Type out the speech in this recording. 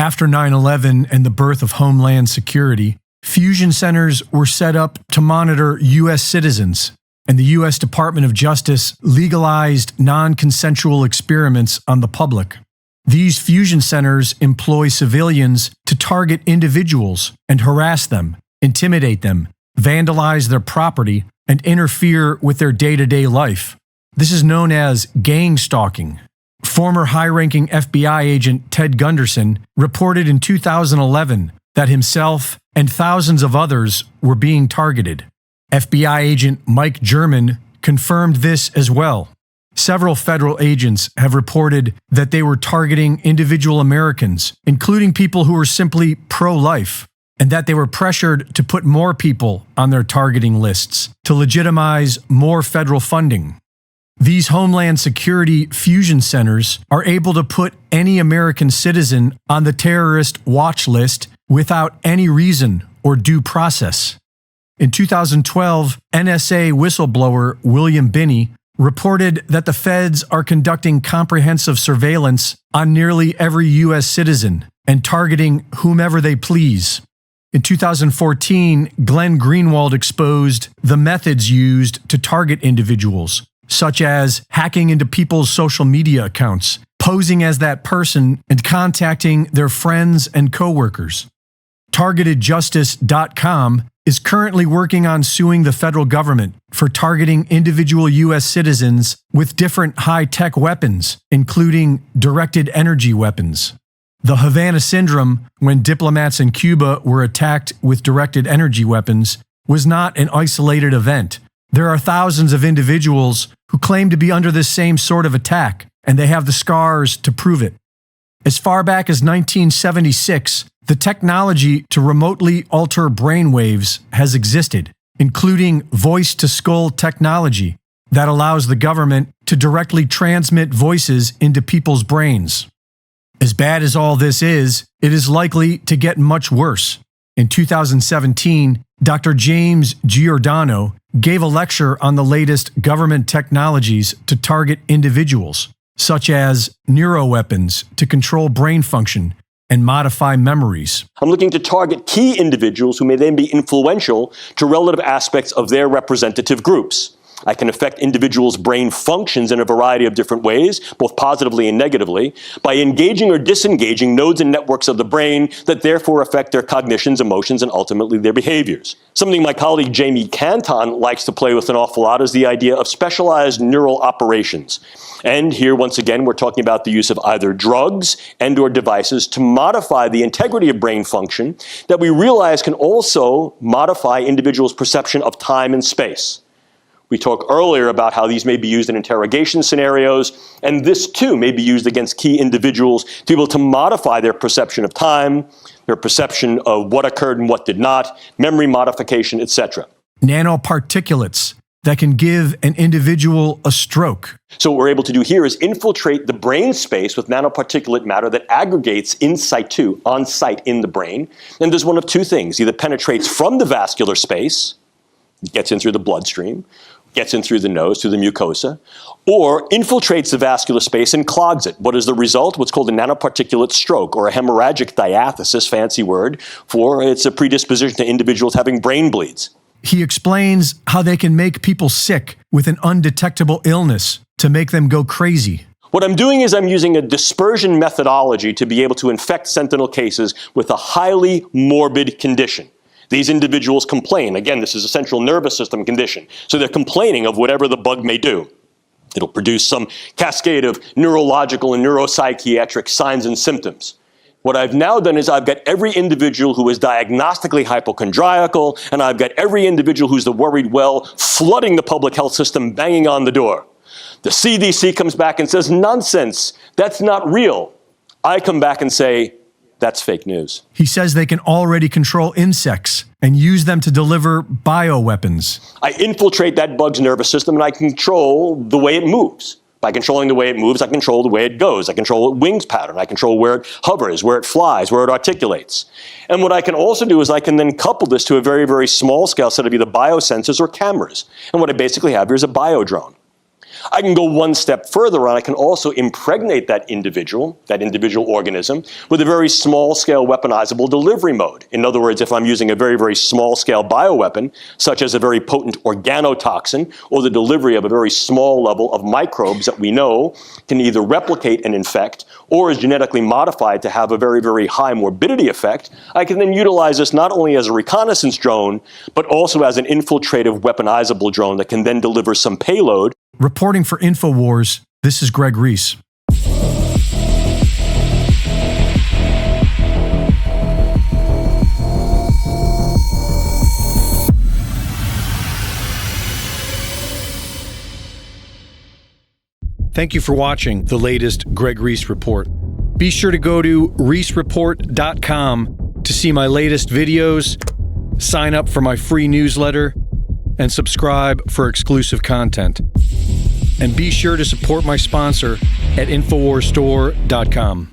After 9/11 and the birth of Homeland Security, fusion centers were set up to monitor U.S. citizens, and the U.S. Department of Justice legalized non-consensual experiments on the public. These fusion centers employ civilians to target individuals and harass them, intimidate them, vandalize their property, and interfere with their day-to-day life. This is known as gang stalking. Former high-ranking FBI agent Ted Gunderson reported in 2011 that himself and thousands of others were being targeted. FBI agent Mike German confirmed this as well. Several federal agents have reported that they were targeting individual Americans, including people who were simply pro-life, and that they were pressured to put more people on their targeting lists to legitimize more federal funding. These Homeland Security fusion centers are able to put any American citizen on the terrorist watch list without any reason or due process. In 2012, NSA whistleblower William Binney reported that the feds are conducting comprehensive surveillance on nearly every U.S. citizen and targeting whomever they please. In 2014, Glenn Greenwald exposed the methods used to target individuals, such as hacking into people's social media accounts, posing as that person, and contacting their friends and coworkers. TargetedJustice.com is currently working on suing the federal government for targeting individual U.S. citizens with different high-tech weapons, including directed energy weapons. The Havana Syndrome, when diplomats in Cuba were attacked with directed energy weapons, was not an isolated event. There are thousands of individuals who claim to be under this same sort of attack, and they have the scars to prove it. As far back as 1976, the technology to remotely alter brainwaves has existed, including voice-to-skull technology that allows the government to directly transmit voices into people's brains. As bad as all this is, it is likely to get much worse. In 2017, Dr. James Giordano gave a lecture on the latest government technologies to target individuals, such as neuroweapons to control brain function and modify memories. I'm looking to target key individuals who may then be influential to relative aspects of their representative groups. I can affect individuals' brain functions in a variety of different ways, both positively and negatively, by engaging or disengaging nodes and networks of the brain that therefore affect their cognitions, emotions, and ultimately their behaviors. Something my colleague Jamie Canton likes to play with an awful lot is the idea of specialized neural operations. And here, once again, we're talking about the use of either drugs and/or devices to modify the integrity of brain function that we realize can also modify individuals' perception of time and space. We talked earlier about how these may be used in interrogation scenarios, and this too may be used against key individuals to be able to modify their perception of time, their perception of what occurred and what did not, memory modification, etc. Nanoparticulates that can give an individual a stroke. So what we're able to do here is infiltrate the brain space with nanoparticulate matter that aggregates in situ, on site in the brain, and does one of two things: either penetrates from the vascular space, gets in through the bloodstream, gets in through the nose, through the mucosa, or infiltrates the vascular space and clogs it. What is the result? What's called a nanoparticulate stroke, or a hemorrhagic diathesis, fancy word, for it's a predisposition to individuals having brain bleeds. He explains how they can make people sick with an undetectable illness to make them go crazy. What I'm doing is I'm using a dispersion methodology to be able to infect sentinel cases with a highly morbid condition. These individuals complain. Again, this is a central nervous system condition. So they're complaining of whatever the bug may do. It'll produce some cascade of neurological and neuropsychiatric signs and symptoms. What I've now done is I've got every individual who is diagnostically hypochondriacal, and I've got every individual who's the worried well flooding the public health system, banging on the door. The CDC comes back and says, nonsense, that's not real. I come back and say, that's fake news. He says they can already control insects and use them to deliver bioweapons. I infiltrate that bug's nervous system and I control the way it moves. By controlling the way it moves, I control the way it goes. I control its wings pattern. I control where it hovers, where it flies, where it articulates. And what I can also do is I can then couple this to a very, very small scale set of either biosensors or cameras. And what I basically have here is a biodrone. I can go one step further and I can also impregnate that individual organism, with a very small-scale weaponizable delivery mode. In other words, if I'm using a very, very small-scale bioweapon, such as a very potent organotoxin, or the delivery of a very small level of microbes that we know can either replicate and infect, or is genetically modified to have a very, very high morbidity effect, I can then utilize this not only as a reconnaissance drone, but also as an infiltrative weaponizable drone that can then deliver some payload. Reporting for InfoWars, this is Greg Reese. Thank you for watching the latest Greg Reese Report. Be sure to go to reesereport.com to see my latest videos, sign up for my free newsletter, and subscribe for exclusive content. And be sure to support my sponsor at InfoWarsStore.com.